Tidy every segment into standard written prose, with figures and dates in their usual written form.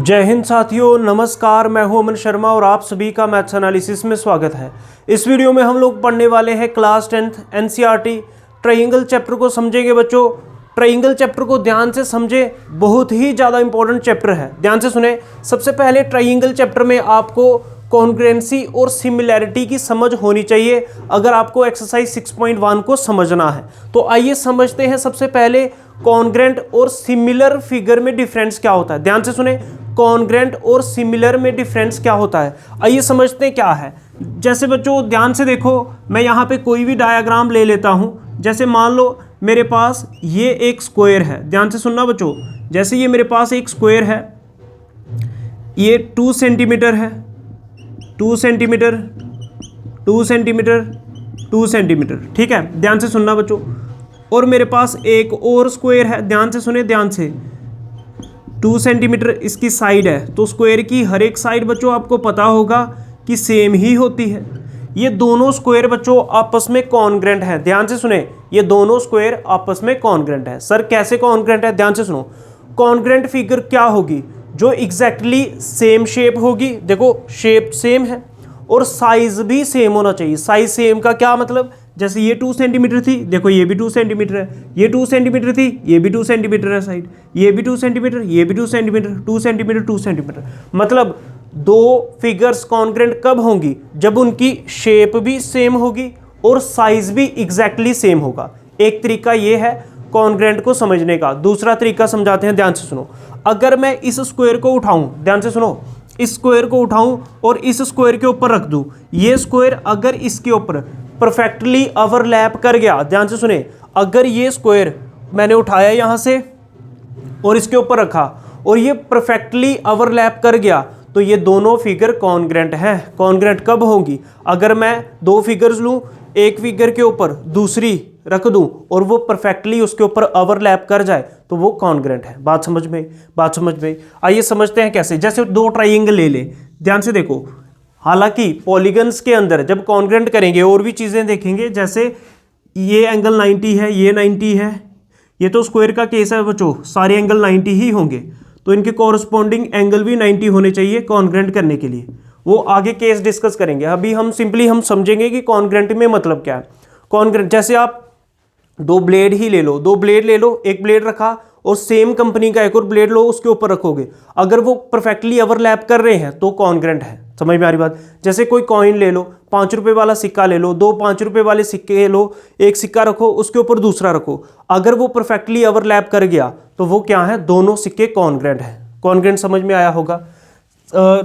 जय हिंद साथियों, नमस्कार। मैं हूं अमन शर्मा और आप सभी का मैथ्स एनालिसिस में स्वागत है। इस वीडियो में हम लोग पढ़ने वाले हैं class 10th NCERT triangle chapter को समझेंगे। बच्चों, ट्रायंगल चैप्टर को ध्यान से समझे, बहुत ही ज़्यादा इंपॉर्टेंट चैप्टर है, ध्यान से सुने। सबसे पहले ट्रायंगल चैप्टर में आपको कॉन्ग्रुएंसी और सिमिलैरिटी की समझ होनी चाहिए अगर आपको एक्सरसाइज 6.1 को समझना है। तो आइए समझते हैं सबसे पहले कॉन्ग्रुएंट और सिमिलर फिगर में डिफरेंस क्या होता है। ध्यान से सुने, कॉन्ग्रुएंट और सिमिलर में डिफरेंस क्या होता है, आइए समझते हैं क्या है। जैसे बच्चों ध्यान से देखो, मैं यहाँ पे कोई भी डायग्राम ले लेता हूँ। जैसे मान लो मेरे पास ये एक स्क्वायर है, ध्यान से सुनना बच्चों। जैसे ये मेरे पास एक स्क्वायर है, ये 2 सेंटीमीटर है, 2 सेंटीमीटर, 2 सेंटीमीटर, 2 सेंटीमीटर, ठीक है, ध्यान से सुनना बच्चों। और मेरे पास एक और स्क्वायर है, ध्यान से सुने, ध्यान से, 2 सेंटीमीटर इसकी साइड है। तो स्क्वायर की हर एक साइड बच्चों आपको पता होगा कि सेम ही होती है। ये दोनों स्क्वायर बच्चों आपस में कॉन्ग्रुएंट है, ध्यान से सुने, ये दोनों स्क्वायर आपस में कॉन्ग्रुएंट है। सर कैसे कॉन्ग्रुएंट है, ध्यान से सुनो। कॉन्ग्रुएंट फिगर क्या होगी, जो एग्जैक्टली सेम शेप होगी। देखो शेप सेम है और साइज भी सेम होना चाहिए। साइज सेम का क्या मतलब, जैसे ये 2 सेंटीमीटर थी, देखो ये भी 2 सेंटीमीटर है, ये 2 सेंटीमीटर थी, ये भी 2 सेंटीमीटर है साइड, ये भी 2 सेंटीमीटर, ये भी 2 सेंटीमीटर, 2 सेंटीमीटर, 2 सेंटीमीटर। मतलब दो फिगर्स कॉन्ग्रुएंट कब होंगी, जब उनकी शेप भी सेम होगी और साइज भी एग्जैक्टली सेम होगा। एक तरीका ये है कॉन्ग्रुएंट को समझने का। दूसरा तरीका समझाते हैं, ध्यान से सुनो। अगर मैं इस स्क्वायर को उठाऊं, ध्यान से सुनो, इस स्क्वायर को उठाऊं और इस स्क्वायर के ऊपर रख दूं, ये स्क्वायर अगर इसके ऊपर परफेक्टली ओवरलैप कर गया, ध्यान से सुने, अगर ये स्क्वायर मैंने उठाया यहां से और इसके ऊपर रखा और ये परफेक्टली ओवरलैप कर गया, तो ये दोनों फिगर कॉन्ग्रुएंट है। कॉन्ग्रुएंट कब होंगी, अगर मैं दो फिगर्स लूं, एक फिगर के ऊपर दूसरी रख दूं और वो परफेक्टली उसके ऊपर ओवरलैप कर जाए, तो वो कॉन्ग्रुएंट है। बात समझ में, बात समझ में। आइए समझते हैं कैसे। जैसे दो ट्रायंगल ले ले, ध्यान से देखो। हालांकि पॉलीगन्स के अंदर जब कॉन्ग्रुएंट करेंगे और भी चीज़ें देखेंगे, जैसे ये एंगल 90 है, ये 90 है, ये तो स्क्वायर का केस है बच्चों, सारे एंगल 90 ही होंगे, तो इनके कॉरस्पॉन्डिंग एंगल भी 90 होने चाहिए कॉन्ग्रुएंट करने के लिए। वो आगे केस डिस्कस करेंगे। अभी हम सिंपली हम समझेंगे कि कॉन्ग्रुएंट में मतलब क्या है। कॉन्ग्रुएंट, जैसे आप दो ब्लेड ही ले लो, दो ब्लेड ले लो, एक ब्लेड रखा और सेम कंपनी का एक और ब्लेड लो, उसके ऊपर रखोगे, अगर वो परफेक्टली ओवरलैप कर रहे हैं तो कॉन्ग्रुएंट है। समझ में आ रही बात। जैसे कोई कॉइन ले लो, 5 रुपए वाला सिक्का ले लो, दो 5 रुपए वाले सिक्के लो, एक सिक्का रखो उसके ऊपर दूसरा रखो, अगर वो परफेक्टली ओवरलैप कर गया तो वो क्या है, दोनों सिक्के कॉन्ग्रुएंट है। कॉन्ग्रुएंट समझ में आया होगा।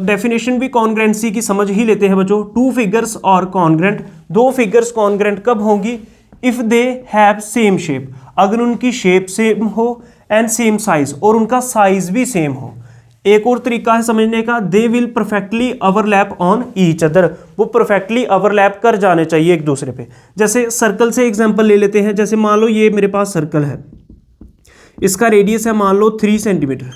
डेफिनेशन भी कॉन्ग्रुएंसी की समझ ही लेते हैं बच्चों। 2 फिगर्स और कॉन्ग्रुएंट, दो फिगर्स कॉन्ग्रुएंट कब होंगी, if they have same shape, अगर उनकी शेप सेम हो, एंड सेम साइज, और उनका साइज भी सेम हो। एक और तरीका है समझने का, they will perfectly overlap on each other, वो परफेक्टली ओवरलैप कर जाने चाहिए एक दूसरे पे। जैसे सर्कल से एग्जांपल ले लेते हैं। जैसे मान लो ये मेरे पास सर्कल है, इसका रेडियस है मान लो 3 सेंटीमीटर,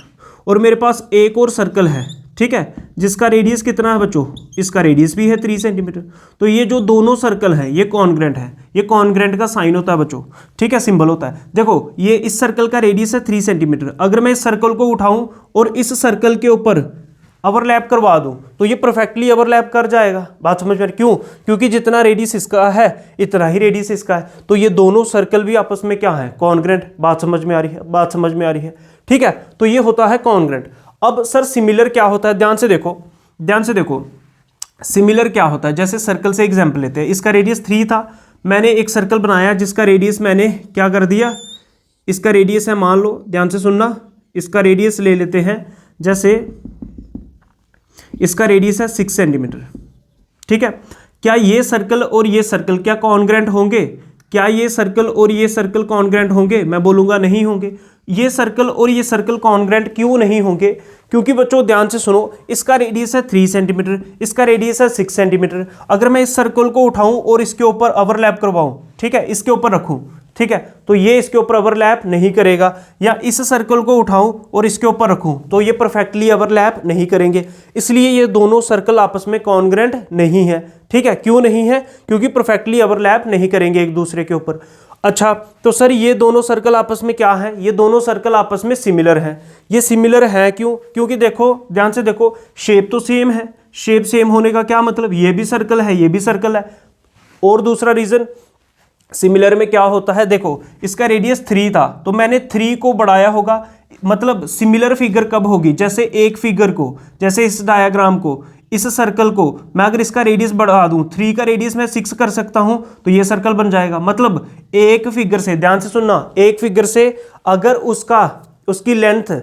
और मेरे पास एक और सर्कल है, ठीक है, जिसका रेडियस कितना है बच्चों, इसका रेडियस भी है 3 सेंटीमीटर। तो ये जो दोनों सर्कल हैं ये कॉन्ग्रुएंट है। ये कॉन्ग्रुएंट का साइन होता है बच्चों, ठीक है, सिंबल होता है। देखो ये इस सर्कल का रेडियस है 3 सेंटीमीटर, अगर मैं इस सर्कल को उठाऊं और इस सर्कल के ऊपर ओवरलैप करवा दूं तो ये परफेक्टली ओवरलैप कर जाएगा। बात समझ में, क्यों, क्योंकि जितना रेडियस इसका है इतना ही रेडियस इसका है, तो ये दोनों सर्कल भी आपस में क्या है, कॉन्ग्रुएंट। बात समझ में आ रही है, बात समझ में आ रही है, ठीक है। तो ये होता है कॉन्ग्रुएंट। अब सर सिमिलर क्या होता है, ध्यान से देखो, ध्यान से देखो, सिमिलर क्या होता है। जैसे सर्कल से एग्जांपल लेते हैं, इसका रेडियस 3 था, मैंने एक सर्कल बनाया जिसका रेडियस मैंने क्या कर दिया, इसका रेडियस है मान लो, ध्यान से सुनना, इसका रेडियस ले लेते हैं, जैसे इसका रेडियस है 6 सेंटीमीटर, ठीक है। क्या ये सर्कल और ये सर्कल क्या कॉन्ग्रुएंट होंगे, क्या ये सर्कल और ये सर्कल कॉन्ग्रुएंट होंगे, मैं बोलूंगा नहीं होंगे। ये सर्कल और ये सर्कल कॉन्ग्रुएंट क्यों नहीं होंगे, क्योंकि बच्चों ध्यान से सुनो, इसका रेडियस है 3 सेंटीमीटर, इसका रेडियस है 6 सेंटीमीटर। अगर मैं इस सर्कल को उठाऊं और इसके ऊपर ओवरलैप करवाऊं, ठीक है, इसके ऊपर रखूं, ठीक है, तो ये इसके ऊपर ओवरलैप नहीं करेगा। या इस सर्कल को उठाऊं और इसके ऊपर रखूं तो ये परफेक्टली ओवरलैप नहीं करेंगे। इसलिए ये दोनों सर्कल आपस में कॉन्ग्रुएंट नहीं है, ठीक है। क्यों नहीं है, क्योंकि परफेक्टली ओवरलैप नहीं करेंगे एक दूसरे के ऊपर। अच्छा, तो सर ये दोनों सर्कल आपस में क्या है? ये दोनों सर्कल आपस में सिमिलर हैं। ये सिमिलर है क्यों? क्योंकि देखो, ध्यान से देखो, शेप तो सेम है। शेप सेम होने का क्या मतलब? ये भी सर्कल है, ये भी सर्कल है। और दूसरा रीजन सिमिलर में क्या होता है, देखो इसका रेडियस 3 था तो मैंने 3 को बढ़ाया होगा। मतलब सिमिलर फिगर कब होगी? जैसे एक फिगर को, जैसे इस डायग्राम को, इस सर्कल को मैं अगर इसका रेडियस बढ़ा दूं, 3 का रेडियस मैं 6 कर सकता हूं तो ये सर्कल बन जाएगा। मतलब एक फिगर से, ध्यान से सुनना, एक फिगर से अगर उसकी लेंथ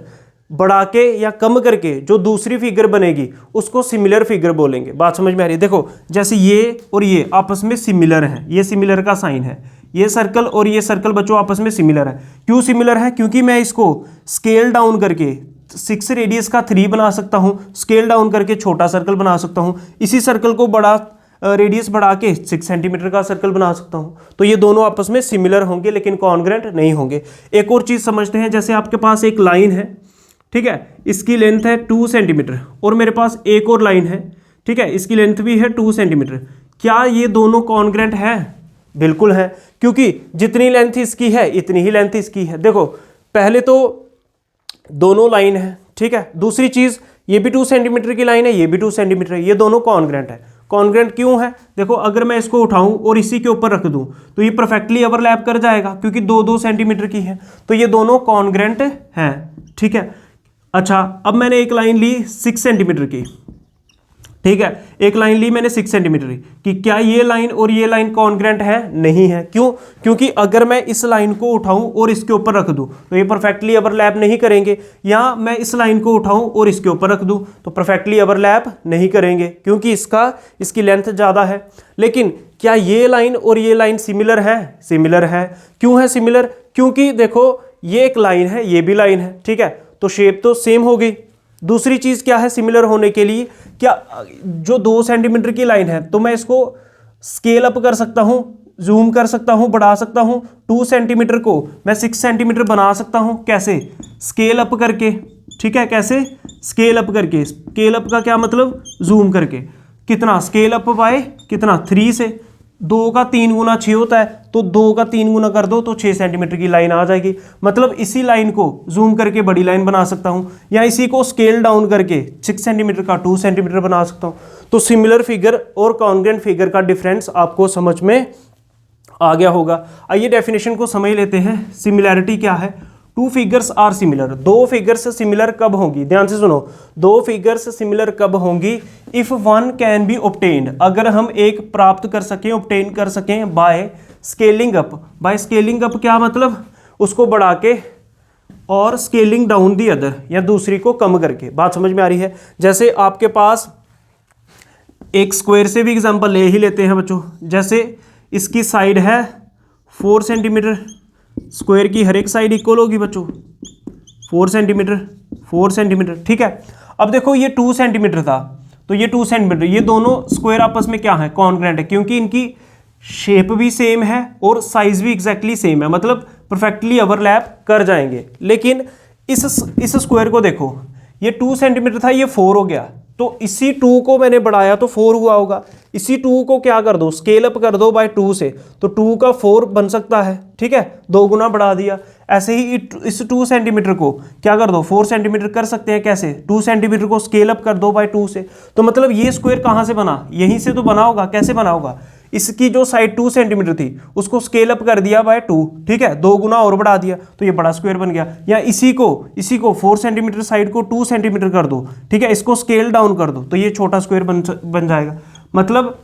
बढ़ा के या कम करके जो दूसरी फिगर बनेगी उसको सिमिलर फिगर बोलेंगे। बात समझ में आ रही है? देखो जैसे ये और ये आपस में सिमिलर है, ये सिमिलर का साइन है। ये सर्कल और ये सर्कल बच्चों आपस में सिमिलर है। क्यों सिमिलर है? क्योंकि मैं इसको स्केल डाउन करके 6 रेडियस का 3 बना सकता हूँ, स्केल डाउन करके छोटा सर्कल बना सकता हूँ, इसी सर्कल को बड़ा रेडियस बढ़ा के 6 सेंटीमीटर का सर्कल बना सकता हूँ। तो ये दोनों आपस में सिमिलर होंगे लेकिन कॉन्ग्रेंट नहीं होंगे। एक और चीज़ समझते हैं, जैसे आपके पास एक लाइन है, ठीक है, इसकी लेंथ है 2 सेंटीमीटर और मेरे पास एक और लाइन है, ठीक है, इसकी लेंथ भी है 2 सेंटीमीटर। क्या ये दोनों कॉन्ग्रेंट है? बिल्कुल है, क्योंकि जितनी लेंथ इसकी है इतनी ही लेंथ इसकी है। देखो पहले तो दोनों लाइन है, ठीक है, दूसरी चीज़ ये भी 2 सेंटीमीटर की लाइन है, ये भी 2 सेंटीमीटर है, ये दोनों कॉन्ग्रेंट है। कॉन्ग्रेंट क्यों है? देखो अगर मैं इसको उठाऊं और इसी के ऊपर रख दूं तो ये परफेक्टली ओवरलैप कर जाएगा क्योंकि 2-2 सेंटीमीटर की है, तो ये दोनों कॉन्ग्रेंट हैं, ठीक है। अच्छा, अब मैंने एक लाइन ली 6 सेंटीमीटर की, ठीक है, एक लाइन ली मैंने 6 सेंटीमीटर की, क्या ये लाइन और ये लाइन कॉन्ग्रेंट है? नहीं है। क्यों? क्योंकि अगर मैं इस लाइन को उठाऊं और इसके ऊपर रख दूं तो ये परफेक्टली ओवरलैप नहीं करेंगे, या मैं इस लाइन को उठाऊं और इसके ऊपर रख दूं तो परफेक्टली ओवरलैप नहीं करेंगे क्योंकि इसकी लेंथ ज़्यादा है। लेकिन क्या ये लाइन और ये लाइन सिमिलर है? सिमिलर है। क्यों है सिमिलर? क्योंकि देखो ये एक लाइन है, ये भी लाइन है, ठीक है, तो शेप तो सेम हो गई। दूसरी चीज़ क्या है सिमिलर होने के लिए? क्या जो 2 सेंटीमीटर की लाइन है तो मैं इसको स्केल अप कर सकता हूँ, जूम कर सकता हूँ, बढ़ा सकता हूँ। 2 सेंटीमीटर को मैं 6 सेंटीमीटर बना सकता हूँ। कैसे? स्केल अप करके, ठीक है, कैसे? स्केल अप करके। स्केल अप का क्या मतलब? जूम करके। कितना? स्केल अप बाय कितना? 3 से। 2 का 3 गुना 6 होता है, तो 2 का 3 गुना कर दो तो 6 सेंटीमीटर की लाइन आ जाएगी। मतलब इसी लाइन को जूम करके बड़ी लाइन बना सकता हूँ, या इसी को स्केल डाउन करके 6 सेंटीमीटर का 2 सेंटीमीटर बना सकता हूँ। तो सिमिलर फिगर और कॉन्ग्रेंट फिगर का डिफरेंस आपको समझ में आ गया होगा। आइए डेफिनेशन को समझ लेते हैं। सिमिलैरिटी क्या है? 2 figures are similar. 2 figures similar कब होंगी? ध्यान से सुनो, 2 फिगर्स सिमिलर कब होंगी? If one can be obtained, अगर हम एक प्राप्त कर सकें, ऑब्टेन कर सकें by scaling up. By scaling up क्या मतलब? उसको बढ़ा के और स्केलिंग डाउन दी अदर, या दूसरी को कम करके। बात समझ में आ रही है? जैसे आपके पास एक स्क्वायर से भी एग्जांपल ले ही लेते हैं बच्चों। जैसे इसकी साइड है 4 सेंटीमीटर, स्क्वायर की हर एक साइड इक्वल होगी बच्चों, 4 सेंटीमीटर, 4 सेंटीमीटर, ठीक है। अब देखो ये 2 सेंटीमीटर था तो ये 2 सेंटीमीटर, ये दोनों स्क्वायर आपस में क्या है? कॉन्ग्रेंट है, क्योंकि इनकी शेप भी सेम है और साइज भी एग्जैक्टली सेम है, मतलब परफेक्टली ओवरलैप कर जाएंगे। लेकिन इस स्क्वायर को देखो, ये 2 सेंटीमीटर था, ये 4 हो गया, तो इसी 2 को मैंने बढ़ाया तो 4 हुआ होगा। इसी 2 को क्या कर दो? स्केल अप कर दो बाय 2 से, तो 2 का 4 बन सकता है, ठीक है, 2 गुना बढ़ा दिया। ऐसे ही इस 2 सेंटीमीटर को क्या कर दो? 4 सेंटीमीटर कर सकते हैं। कैसे? 2 सेंटीमीटर को स्केल अप कर दो बाय 2 से। तो मतलब ये स्क्वायर कहाँ से बना? यहीं से तो बना होगा। कैसे बना होगा? इसकी जो साइड 2 सेंटीमीटर थी उसको स्केल अप कर दिया बाय 2, ठीक है, 2 गुना और बढ़ा दिया तो ये बड़ा स्क्वायर बन गया। या इसी को 4 सेंटीमीटर साइड को 2 सेंटीमीटर कर दो, ठीक है, इसको स्केल डाउन कर दो तो ये छोटा स्क्वायर बन जाएगा। मतलब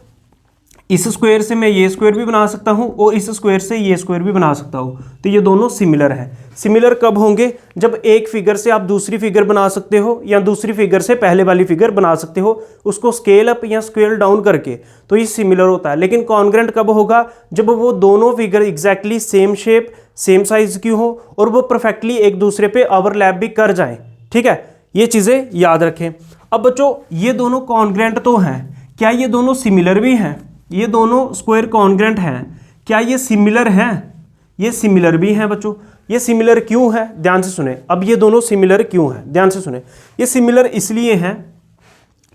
इस स्क्वायर से मैं ये स्क्वायर भी बना सकता हूँ और इस स्क्वायर से ये स्क्वायर भी बना सकता हूँ, तो ये दोनों सिमिलर हैं। सिमिलर कब होंगे? जब एक फिगर से आप दूसरी फिगर बना सकते हो या दूसरी फिगर से पहले वाली फिगर बना सकते हो, उसको स्केल अप या स्केल डाउन करके, तो ये सिमिलर होता है। लेकिन कॉन्ग्रेंट कब होगा? जब वो दोनों figure exactly same shape, same size की हो और वो परफेक्टली एक दूसरे पे ओवरलैप भी कर जाएं, ठीक है, ये चीज़ें याद रखें। अब बच्चों ये दोनों कॉन्ग्रेंट तो हैं, क्या ये दोनों सिमिलर भी हैं? ये दोनों स्क्वायर कॉन्ग्रेंट हैं, क्या ये सिमिलर हैं? ये सिमिलर भी हैं बच्चों। ये सिमिलर क्यों है? ध्यान से सुने। अब ये दोनों सिमिलर क्यों हैं? ध्यान से सुने। ये सिमिलर इसलिए हैं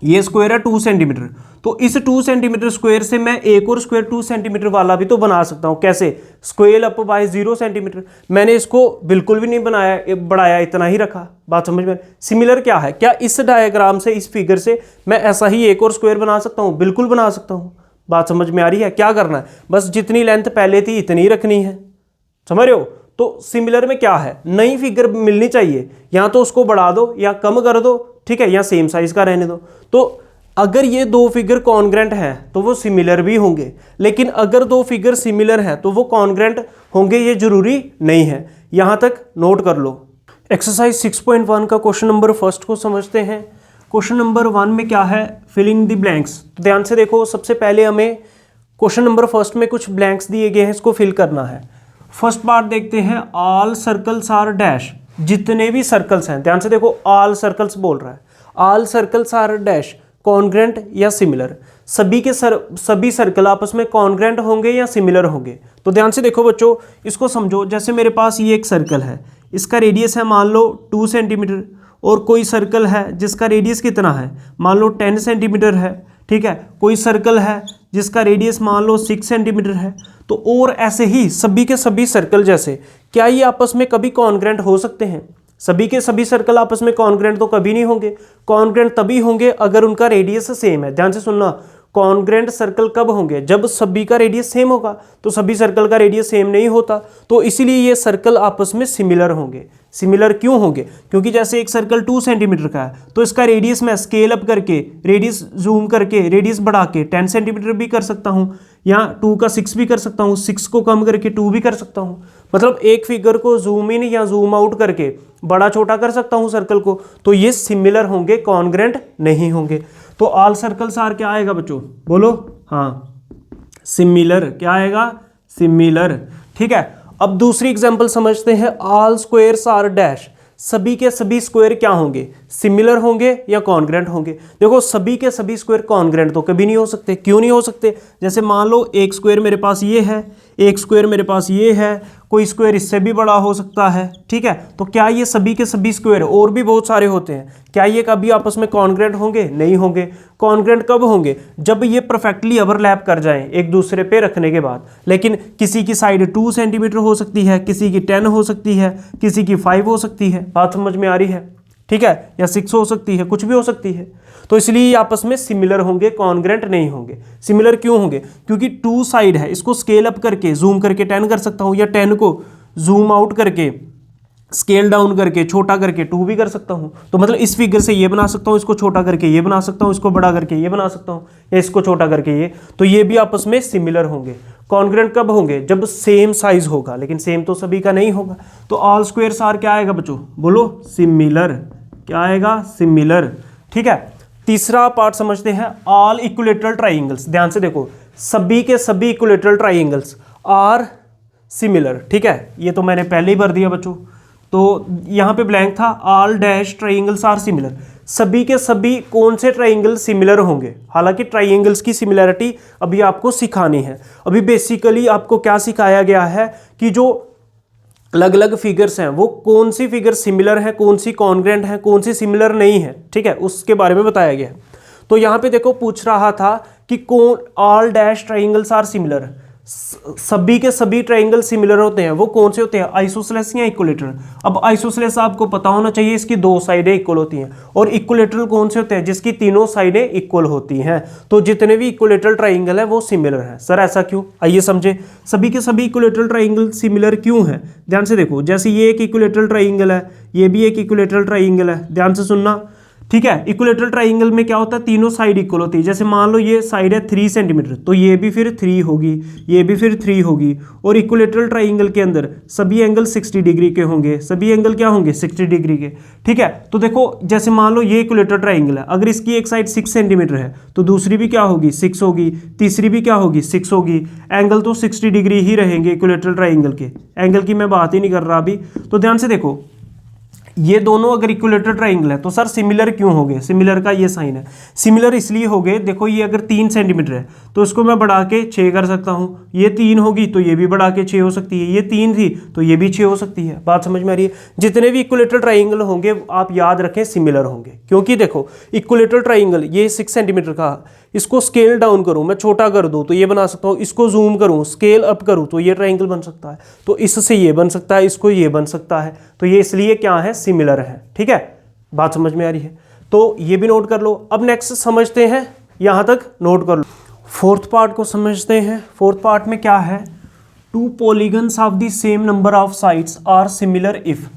ये स्क्वायर है 2 सेंटीमीटर, तो इस 2 सेंटीमीटर स्क्वायर से मैं एक और स्क्वायर 2 सेंटीमीटर वाला भी तो बना सकता हूँ। कैसे? Square up by 0 centimetre. मैंने इसको बिल्कुल भी नहीं बनाया, बढ़ाया, इतना ही रखा। बात समझ में? सिमिलर क्या है? क्या इस डायग्राम से, इस फिगर से मैं ऐसा ही एक और स्क्वायर बना सकता हूँ? बिल्कुल बना सकता हूँ। बात समझ में आ रही है? क्या करना है, बस जितनी लेंथ पहले थी इतनी ही रखनी है। समझ रहे हो? तो सिमिलर में क्या है, नई फिगर मिलनी चाहिए, या तो उसको बढ़ा दो या कम कर दो, ठीक है, या सेम साइज का रहने दो। तो अगर ये दो फिगर कॉन्ग्रेंट हैं तो वो सिमिलर भी होंगे, लेकिन अगर दो फिगर सिमिलर हैं तो वो कॉन्ग्रेंट होंगे ये जरूरी नहीं है। यहां तक नोट कर लो। एक्सरसाइज 6.1 का क्वेश्चन नंबर फर्स्ट को समझते हैं। क्वेश्चन नंबर 1 में क्या है, फिलिंग द ब्लैंक्स। तो ध्यान से देखो, सबसे पहले हमें क्वेश्चन नंबर फर्स्ट में कुछ ब्लैंक्स दिए गए हैं, इसको फिल करना है। फर्स्ट पार्ट देखते हैं, ऑल सर्कल्स आर डैश। जितने भी सर्कल्स हैं, ध्यान से देखो, ऑल सर्कल्स बोल रहा है, all circles are dash congruent या सिमिलर। सभी सर्कल आपस में कॉन्ग्रेंट होंगे या सिमिलर होंगे। तो ध्यान से देखो बच्चों, इसको समझो। जैसे मेरे पास ये एक सर्कल है, इसका रेडियस है मान लो 2 सेंटीमीटर, और कोई सर्कल है जिसका रेडियस कितना है, मान लो 10 सेंटीमीटर है, ठीक है। कोई सर्कल है जिसका रेडियस मान लो 6 सेंटीमीटर है। तो और ऐसे ही सभी के सभी सर्कल जैसे, क्या ये आपस में कभी कॉन्ग्रेंट हो सकते हैं? सभी के सभी सर्कल आपस में कॉन्ग्रेंट तो कभी नहीं होंगे। कॉन्ग्रेंट तभी होंगे अगर उनका रेडियस सेम है। ध्यान से सुनना, कॉन्ग्रेंट सर्कल कब होंगे? जब सभी का रेडियस सेम होगा। तो सभी सर्कल का रेडियस सेम नहीं होता, तो इसीलिए ये सर्कल आपस में सिमिलर होंगे। सिमिलर क्यों होंगे? क्योंकि जैसे एक सर्कल 2 सेंटीमीटर का है, तो इसका रेडियस मैं स्केल अप करके, रेडियस जूम करके, रेडियस बढ़ा के 10 सेंटीमीटर भी कर सकता हूँ, या 2 का 6 भी कर सकता हूँ, 6 को कम करके 2 भी कर सकता हूँ। मतलब एक फिगर को जूम इन या जूम आउट करके बड़ा छोटा कर सकता हूँ सर्कल को। तो ये सिमिलर होंगे, कॉन्ग्रेंट नहीं होंगे। तो ऑल सर्कल्स आर क्या आएगा बच्चों, बोलो? हाँ, सिमिलर। क्या आएगा? सिमिलर। ठीक है। अब दूसरी एग्जांपल समझते हैं, ऑल स्क्वायर्स आर डैश। सभी के सभी स्क्वायर क्या होंगे, सिमिलर होंगे या कॉन्ग्रेंट होंगे? देखो, सभी के सभी स्क्वायर कॉन्ग्रेंट तो कभी नहीं हो सकते। क्यों नहीं हो सकते? जैसे मान लो एक स्क्वायर मेरे पास ये है, एक स्क्वायर मेरे पास ये है, कोई स्क्वायर इससे भी बड़ा हो सकता है, ठीक है। तो क्या ये सभी के सभी स्क्वायर, और भी बहुत सारे होते हैं, क्या ये कभी आपस में कॉन्ग्रेंट होंगे? नहीं होंगे। कॉन्ग्रेंट कब होंगे? जब ये परफेक्टली ओवरलैप कर जाएं एक दूसरे पे रखने के बाद। लेकिन किसी की साइड 2 सेंटीमीटर हो सकती है, किसी की 10 हो सकती है, किसी की 5 हो सकती है। बात समझ में आ रही है? ठीक है, या 6 हो सकती है, कुछ भी हो सकती है। तो इसलिए ये आपस में सिमिलर होंगे, कॉन्ग्रेंट नहीं होंगे। सिमिलर क्यों होंगे? क्योंकि 2 साइड है, इसको स्केल अप करके जूम करके 10 कर सकता हूँ, या 10 को जूम आउट करके स्केल डाउन करके छोटा करके 2 भी कर सकता हूँ। तो मतलब इस फिगर से ये बना सकता हूँ, इसको छोटा करके ये बना सकता हूँ, इसको बड़ा करके ये बना सकता हूँ, या इसको छोटा करके ये। तो ये भी आपस में सिमिलर होंगे। कॉन्ग्रेंट कब होंगे? जब सेम साइज होगा, लेकिन सेम तो सभी का नहीं होगा। तो ऑल स्क्वायर्स आर क्या आएगा बच्चों, बोलो? सिमिलर। क्या आएगा? सिमिलर। ठीक है। तीसरा पार्ट समझते हैं, ऑल इक्विलेटरल ट्राइंगल्स। ध्यान से देखो, सभी के सभी इक्विलेटरल ट्राइंगल्स आर सिमिलर। ठीक है, ये तो मैंने पहले ही भर दिया बच्चों। तो यहाँ पे ब्लैंक था, all dash triangles are similar. सभी के सभी कौन से ट्राइंगल सिमिलर होंगे? हालांकि ट्राइंगल्स की सिमिलरिटी अभी आपको सिखानी है। अभी बेसिकली आपको क्या सिखाया गया है कि जो अलग अलग फिगर्स हैं, वो कौन सी फिगर सिमिलर है, कौन सी कॉन्ग्रेंट है, कौन सी सिमिलर नहीं है, ठीक है, उसके बारे में बताया गया है। तो यहाँ पे देखो, पूछ रहा था कि कौन all dash triangles are similar. सभी के सभी ट्राइंगल सिमिलर होते हैं, वो कौन से होते हैं? आइसोसेलेस या इक्विलेटरल। अब आइसोसेलेस आपको पता होना चाहिए, इसकी 2 साइडें इक्वल होती हैं। और इक्विलेटरल कौन से होते हैं? जिसकी तीनों साइडें इक्वल होती हैं। तो जितने भी इक्विलेटरल ट्राइंगल है वो सिमिलर है। सर ऐसा क्यों? आइए समझे। सभी के सभी इक्विलेटरल ट्राइंगल सिमिलर क्यों है? ध्यान से देखो, जैसे ये एक इक्विलेटरल ट्राइंगल है, ये भी एक इक्विलेटरल ट्राइंगल है। ध्यान से सुनना, ठीक है। इक्विलेटरल ट्राइंगल में क्या होता है? तीनों साइड इक्वल होती है। जैसे मान लो ये साइड है 3 सेंटीमीटर, तो ये भी फिर 3 होगी, ये भी फिर 3 होगी। और इक्विलेटरल ट्राइंगल के अंदर सभी एंगल 60 डिग्री के होंगे। सभी एंगल क्या होंगे? 60 डिग्री के। ठीक है। तो देखो, जैसे मान लो ये इक्विलेटरल ट्राइंगल है, अगर इसकी एक साइड 6 सेंटीमीटर है, तो दूसरी भी क्या होगी? 6 होगी, तीसरी भी क्या होगी? 6 होगी। एंगल तो 60 डिग्री ही रहेंगे इक्विलेटरल ट्राइंगल के। एंगल की मैं बात ही नहीं कर रहा अभी। तो ध्यान से देखो, ये दोनों अगर इक्विलेटरल ट्राइंगल है तो सर सिमिलर क्यों हो गए? सिमिलर का ये साइन है, सिमिलर इसलिए हो गए, देखो ये अगर 3 सेंटीमीटर है तो इसको मैं बढ़ा के 6 कर सकता हूँ, ये 3 होगी तो ये भी बढ़ा के 6 हो सकती है, ये 3 थी तो ये भी 6 हो सकती है। बात समझ में आ रही है? जितने भी इक्विलेटरल ट्राइंगल होंगे आप याद रखें सिमिलर होंगे, क्योंकि देखो इक्विलेटरल ट्राइंगल ये 6 सेंटीमीटर का, इसको स्केल डाउन करूँ मैं छोटा कर दूँ तो ये बना सकता हूँ, इसको जूम करूँ स्केल अप करूँ तो ये ट्राइंगल बन सकता है, तो इससे ये बन सकता है, इसको ये बन सकता है, तो ये इसलिए क्या है? सिमिलर है। ठीक है, बात समझ में आ रही है? तो ये भी नोट कर लो। अब नेक्स्ट समझते हैं, यहाँ तक नोट कर लो। फोर्थ पार्ट को समझते हैं। फोर्थ पार्ट में क्या है? Two polygons of the same number of sides are similar if.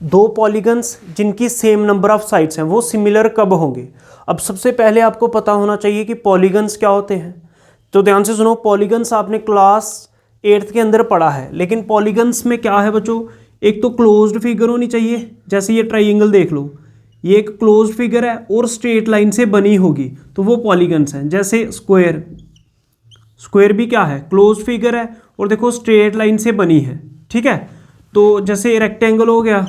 दो पॉलीगन्स जिनकी सेम नंबर ऑफ साइड्स हैं वो सिमिलर कब होंगे? अब सबसे पहले आपको पता होना चाहिए कि पॉलीगन्स क्या होते हैं। तो ध्यान से सुनो, पॉलीगन्स आपने क्लास 8th के अंदर पढ़ा है, लेकिन पॉलीगन्स में क्या है बच्चों? एक तो क्लोज्ड फिगर होनी चाहिए, जैसे ये ट्राइंगल देख लो, ये एक क्लोज्ड फिगर है और स्ट्रेट लाइन से बनी होगी तो वो पॉलीगन्स हैं। जैसे स्क्वायर, स्क्वायर भी क्या है? क्लोज्ड फिगर है और देखो स्ट्रेट लाइन से बनी है। ठीक है, तो जैसे रेक्टेंगल हो गया,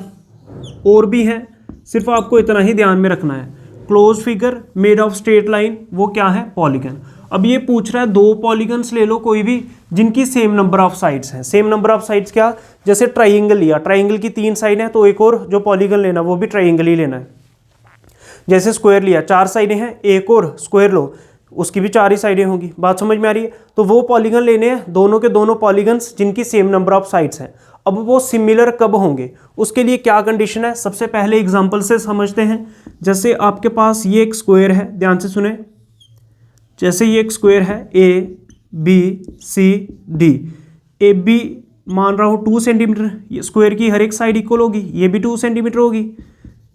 और भी है, सिर्फ आपको इतना ही ध्यान में रखना है, close figure made of straight line, वो क्या है? पॉलीगन। अब ये पूछ रहा है दो पॉलीगन्स ले लो कोई भी जिनकी सेम नंबर ऑफ साइड्स हैं। सेम नंबर ऑफ साइड्स क्या? जैसे ट्राइंगल लिया, ट्राइंगल की 3 साइड हैं तो एक और जो पॉलीगन लेना वो भी ट्राइंगल ही लेना है। जैसे स्क्वायर लिया, 4 साइडें हैं, एक और स्क्वायर लो, उसकी भी 4 ही साइडें होंगी। बात समझ में आ रही है? तो वो पॉलीगन लेने हैं, दोनों के दोनों पॉलीगन्स जिनकी सेम नंबर ऑफ साइड्स हैं। अब वो सिमिलर कब होंगे? उसके लिए क्या कंडीशन है? सबसे पहले एग्जांपल से समझते हैं। जैसे आपके पास ये एक स्क्वायर है, ध्यान से सुने, जैसे ये एक स्क्वायर है A B C D, A B मान रहा हूँ 2 सेंटीमीटर, ये स्क्वायर की हर एक साइड इक्वल होगी, ये भी 2 सेंटीमीटर होगी,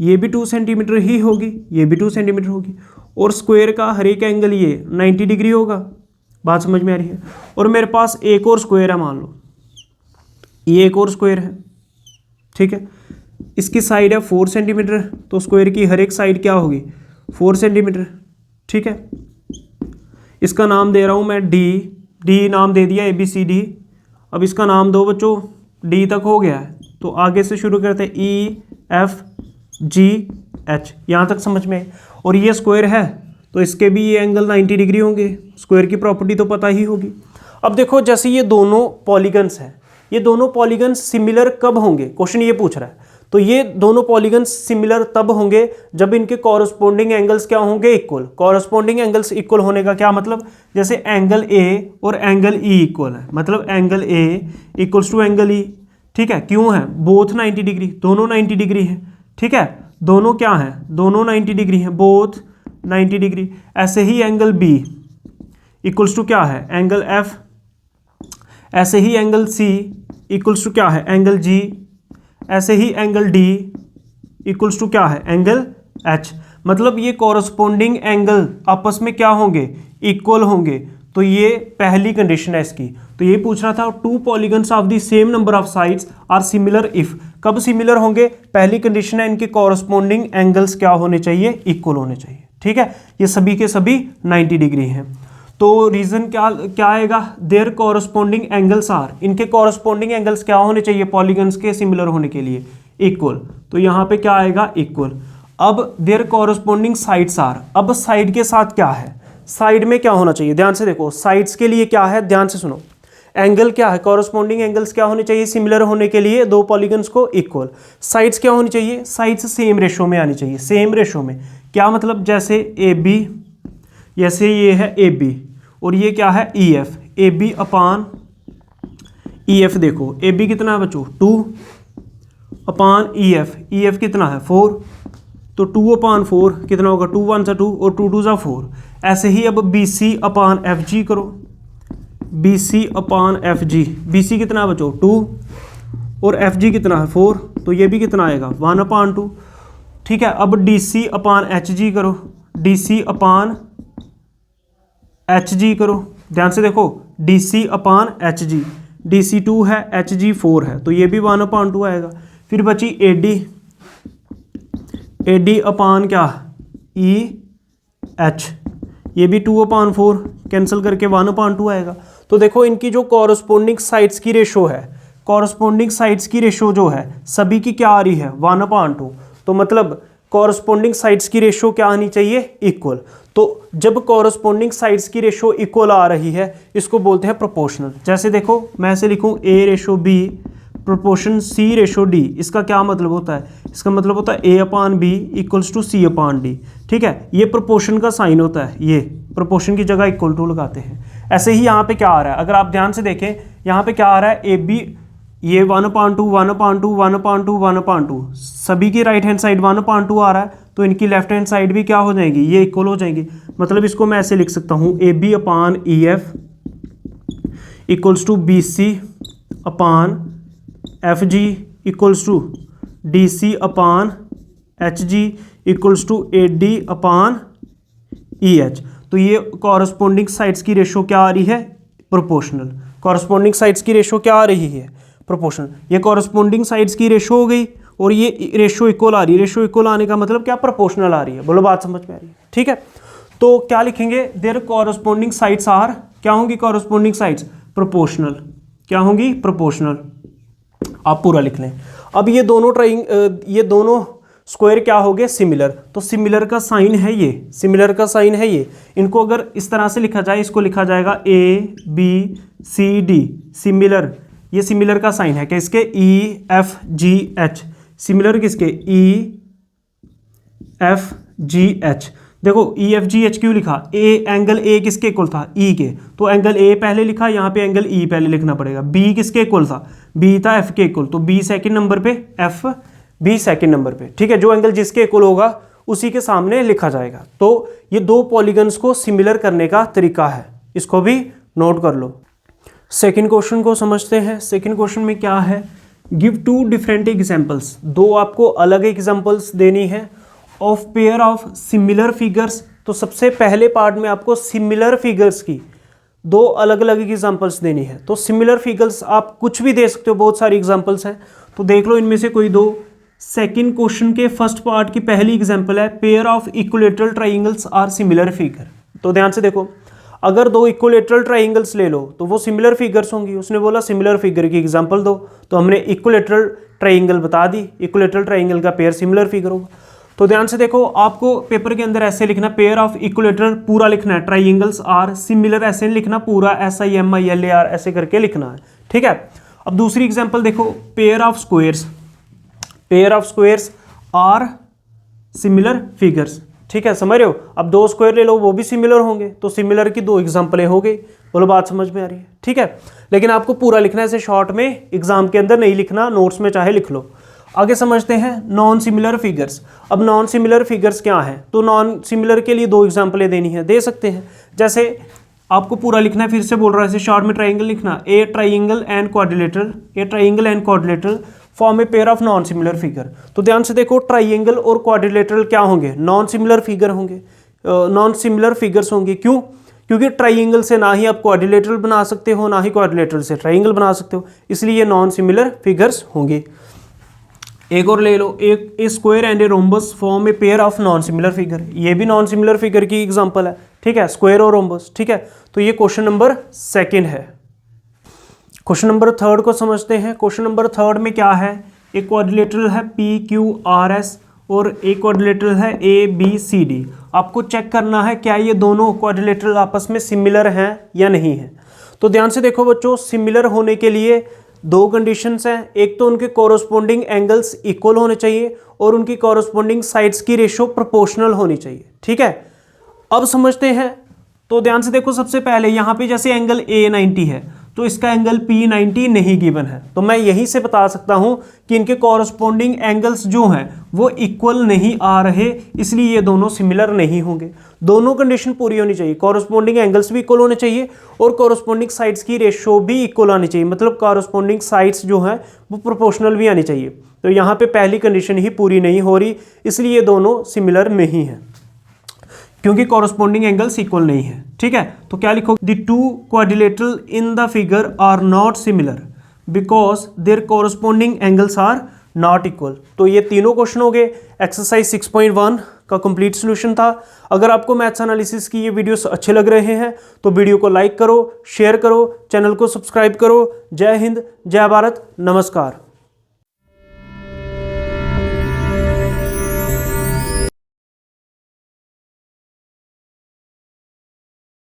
ये भी 2 सेंटीमीटर ही होगी, ये भी 2 सेंटीमीटर होगी, और स्क्वायर का हर एक एंगल ये 90 डिग्री होगा। बात समझ में आ रही है? और मेरे पास एक और स्क्वायर है, मान लो ये एक और स्क्वायर है। ठीक है, इसकी साइड है 4 सेंटीमीटर, तो स्क्वायर की हर एक साइड क्या होगी? 4 सेंटीमीटर। ठीक है, इसका नाम दे रहा हूँ मैं डी नाम दे दिया ABCD। अब इसका नाम दो बच्चों, डी तक हो गया है तो आगे से शुरू करते हैं EFGH, यहाँ तक समझ में। और ये स्क्वायर है तो इसके भी ये एंगल 90 डिग्री होंगे, स्क्वायर की प्रॉपर्टी तो पता ही होगी। अब देखो जैसे ये दोनों पॉलीगन्स हैं, ये दोनों पॉलीगन्स सिमिलर कब होंगे? क्वेश्चन ये पूछ रहा है। तो ये दोनों पॉलीगन्स सिमिलर तब होंगे जब इनके कॉरस्पॉन्डिंग एंगल्स क्या होंगे? इक्वल। कॉरस्पॉन्डिंग एंगल्स इक्वल होने का क्या मतलब? जैसे एंगल ए और एंगल ई इक्वल है, मतलब angle A equals to angle E. ठीक है, क्यों है? बोथ 90 डिग्री, दोनों 90 डिग्री है। ठीक है, दोनों क्या है? दोनों 90 डिग्री है, बोथ 90 डिग्री। ऐसे ही एंगल बी इक्वल्स टू क्या है? Angle F. ऐसे ही एंगल सी इक्वल्स टू क्या है? Angle G. ऐसे ही एंगल डी इक्वल्स टू क्या है? Angle H. मतलब ये कॉरस्पॉन्डिंग एंगल आपस में क्या होंगे? इक्वल होंगे। तो ये पहली कंडीशन है इसकी। तो ये पूछ रहा था two polygons of the same number of sides are similar if. कब सिमिलर होंगे? पहली कंडीशन है इनके कॉरस्पॉन्डिंग एंगल्स क्या होने चाहिए? इक्वल होने चाहिए। ठीक है, ये सभी के सभी 90 डिग्री हैं। तो रीजन क्या आएगा? देयर कॉरस्पॉन्डिंग एंगल्स आर, इनके कॉरस्पॉन्डिंग एंगल्स क्या होने चाहिए पॉलीगन्स के सिमिलर होने के लिए? इक्वल। तो यहाँ पे क्या आएगा? इक्वल। अब देयर कॉरस्पॉन्डिंग साइड्स आर, अब साइड के साथ क्या है? साइड में क्या होना चाहिए? ध्यान से देखो, साइड्स के लिए क्या है? ध्यान से सुनो, एंगल क्या है? कॉरस्पॉन्डिंग एंगल्स क्या होने चाहिए सिमिलर होने के लिए? दो पॉलीगन्स को इक्वल। साइड्स क्या होनी चाहिए? साइड्स सेम रेशो में आनी चाहिए। सेम रेशो में क्या मतलब? जैसे AB, जैसे ये है AB और ये क्या है? EF। AB अपान EF, देखो AB कितना है बच्चों? 2 अपान EF, EF कितना है? 4, तो 2 अपान 4 कितना होगा? 2 1 सा 2 और 2 2 सा 4। ऐसे ही अब BC अपान FG करो, BC अपान FG, BC कितना है बच्चों? 2 और FG कितना है? 4, तो ये भी कितना आएगा? 1 अपान 2। ठीक है, अब DC अपान HG करो, DC अपान HG करो। ध्यान से देखो, DC अपान HG, DC 2 है, HG 4 है, तो ये भी 1 अपान 2 आएगा। फिर बची AD अपान क्या? EH, ये भी 2 अपान 4 कैंसिल करके 1 अपान 2 आएगा। तो देखो इनकी जो कॉरस्पॉन्डिंग साइड्स की रेशो है कॉरस्पॉन्डिंग साइड्स की रेशो जो है सभी की क्या आ रही है 1/2। तो मतलब कॉरस्पॉन्डिंग साइड्स की रेशो क्या आनी चाहिए इक्वल। तो जब कॉरस्पॉन्डिंग साइड्स की रेशो इक्वल आ रही है इसको बोलते हैं प्रोपोर्शनल। जैसे देखो मैं ऐसे लिखूं A/B प्रोपोर्शन C/D। इसका क्या मतलब होता है, इसका मतलब होता है A/B इक्वल्स टू C/D। ठीक है, ये प्रोपोर्शन का साइन होता है, ये प्रोपोर्शन की जगह इक्वल टू लगाते हैं। ऐसे ही यहाँ पे क्या आ रहा है, अगर आप ध्यान से देखें यहाँ पे क्या आ रहा है AB, ये 1/2 1/2 1/2 1/2 सभी की राइट हैंड साइड 1/2 आ रहा है, तो इनकी लेफ्ट हैंड साइड भी क्या हो जाएगी, ये इक्वल हो जाएंगी। मतलब इसको मैं ऐसे लिख सकता हूँ AB/EF equals to BC/FG equals to DC/HG equals to AD/EH। तो ये कॉरस्पॉन्डिंग साइड्स की रेशो क्या आ रही है, प्रोपोर्शनल। कॉरस्पॉन्डिंग साइड्स की रेशो क्या आ रही है, प्रोपोर्शनल। ये कॉरस्पॉन्डिंग साइड्स की रेशो हो गई और ये रेशो इक्वल आ रही है। रेशो इक्वल आने का मतलब क्या, प्रोपोर्शनल आ रही है। बोलो बात समझ में आ रही है, ठीक है। तो क्या लिखेंगे, देयर कॉरस्पॉन्डिंग साइड्स आर, क्या होंगी कॉरस्पॉन्डिंग साइड्स, प्रोपोर्शनल। क्या होंगी, प्रोपोर्शनल। आप पूरा लिख लें। अब ये दोनों स्क्वायर क्या हो गए, सिमिलर। तो सिमिलर का साइन है ये, सिमिलर का साइन है ये। इनको अगर इस तरह से लिखा जाए, इसको लिखा जाएगा ABCD सिमिलर। ये सिमिलर का साइन है कि इसके EFGH सिमिलर किसके, EFGH। देखो EFGH क्यों लिखा, एंगल A किसके इक्वल था, E के, तो एंगल A पहले लिखा, यहाँ पे एंगल E पहले लिखना पड़ेगा। B किसके इक्वल था, B था F के इक्वल, तो B सेकंड नंबर पे, F B सेकंड नंबर पे। ठीक है, जो एंगल जिसके इक्वल होगा उसी के सामने लिखा जाएगा। तो ये दो पॉलीगन्स को सिमिलर करने का तरीका है, इसको भी नोट कर लो। सेकंड क्वेश्चन को समझते हैं। सेकंड क्वेश्चन में क्या है, गिव 2 डिफरेंट एग्जांपल्स। दो आपको अलग एग्जांपल्स देनी है of pair of similar figures. तो सबसे पहले पार्ट में आपको सिमिलर फिगर्स की दो अलग अलग एग्जांपल्स देनी है। तो सिमिलर फिगर्स आप कुछ भी दे सकते हो, बहुत सारी एग्जांपल्स हैं, तो देख लो इनमें से कोई दो। सेकंड क्वेश्चन के फर्स्ट पार्ट की पहली एग्जांपल है, pair of equilateral triangles are similar figure. तो ध्यान से देखो, अगर दो इक्विलेटरल ट्राइंगल्स ले लो तो वो सिमिलर फिगर्स होंगी। उसने बोला सिमिलर फिगर की एग्जांपल दो, तो हमने इक्विलेटरल ट्राइंगल बता दी, इक्विलेटरल ट्राइंगल का पेयर सिमिलर फिगर होगा। तो ध्यान से देखो, आपको पेपर के अंदर ऐसे लिखना, पेयर ऑफ इक्विलेटरल पूरा लिखना है, ट्राइंगल्स आर सिमिलर ऐसे नहीं लिखना, पूरा SIMILAR ऐसे करके लिखना है। ठीक है, अब दूसरी एग्जांपल देखो, pair of squares, pair of squares are similar figures. ठीक है, समझ रहे हो। अब दो स्क्वायर ले लो, वो भी सिमिलर होंगे, तो सिमिलर की दो एग्जांपलें हो गई। बोलो बात समझ में आ रही है, ठीक है। लेकिन आपको पूरा लिखना है, ऐसे शॉर्ट में एग्जाम के अंदर नहीं लिखना, नोट्स में चाहे लिख लो। आगे समझते हैं नॉन सिमिलर फिगर्स। अब नॉन सिमिलर फिगर्स क्या हैं, तो नॉन सिमिलर के लिए दो एग्जांपलें देनी है, दे सकते हैं। जैसे आपको पूरा लिखना है, फिर से बोल रहा है, ऐसे शॉर्ट में ट्राइंगल लिखना, ए triangle and quadrilateral, A triangle and quadrilateral form a pair of non similar figure. तो ध्यान से देखो, ट्राइंगल और क्वाड्रिलेटरल क्या होंगे, नॉन सिमिलर फिगर होंगे, नॉन सिमिलर फिगर्स होंगे। क्यों, क्योंकि ट्राइंगल से ना ही आप क्वाड्रिलेटरल बना सकते हो, ना ही क्वाड्रिलेटरल से ट्राइंगल बना सकते हो, इसलिए ये नॉन सिमिलर फिगर्स होंगे। एक और ले लो, एक square and a rhombus form a pair of non similar figure. ये भी नॉन सिमिलर फिगर की एग्जांपल है। ठीक है, स्क्वायर और रोम्बस। ठीक है, तो ये क्वेश्चन नंबर सेकंड है। क्वेश्चन नंबर थर्ड को समझते हैं। क्वेश्चन नंबर थर्ड में क्या है, एक क्वाड्रिलेटरल है PQRS और एक क्वाड्रिलेटरल है ABCD। आपको चेक करना है क्या ये दोनों क्वाड्रिलेटरल आपस में सिमिलर हैं या नहीं है। तो ध्यान से देखो बच्चों, सिमिलर होने के लिए दो कंडीशंस हैं। एक तो उनके कॉरस्पॉन्डिंग एंगल्स इक्वल होने चाहिए और उनकी कॉरस्पॉन्डिंग साइड्स की रेशो प्रोपोर्शनल होनी चाहिए। ठीक है, अब समझते हैं। तो ध्यान से देखो, सबसे पहले यहाँ पे जैसे एंगल A 90 है, तो इसका एंगल P 90 नहीं गिवन है, तो मैं यहीं से बता सकता हूं कि इनके कॉरस्पॉन्डिंग एंगल्स जो हैं वो इक्वल नहीं आ रहे, इसलिए ये दोनों सिमिलर नहीं होंगे। दोनों कंडीशन पूरी होनी चाहिए, कॉरस्पॉन्डिंग एंगल्स भी इक्वल होने चाहिए और कॉरस्पॉन्डिंग साइड्स की रेशो भी इक्वल आनी चाहिए, मतलब कॉरस्पॉन्डिंग साइड्स जो हैं वो प्रोपोर्शनल भी आनी चाहिए। तो यहाँ पे पहली कंडीशन ही पूरी नहीं हो रही, इसलिए ये दोनों सिमिलर नहीं है, क्योंकि कॉरस्पॉन्डिंग एंगल्स इक्वल नहीं है। ठीक है, तो क्या लिखो, the two quadrilateral in the figure are not similar because their corresponding angles are not equal. तो ये तीनों क्वेश्चन हो गए। एक्सरसाइज 6.1 का कंप्लीट सॉल्यूशन था। अगर आपको मैथ्स एनालिसिस की ये वीडियोस अच्छे लग रहे हैं तो वीडियो को लाइक करो, शेयर करो, चैनल को सब्सक्राइब करो, जय हिंद, जय भारत, नमस्कार।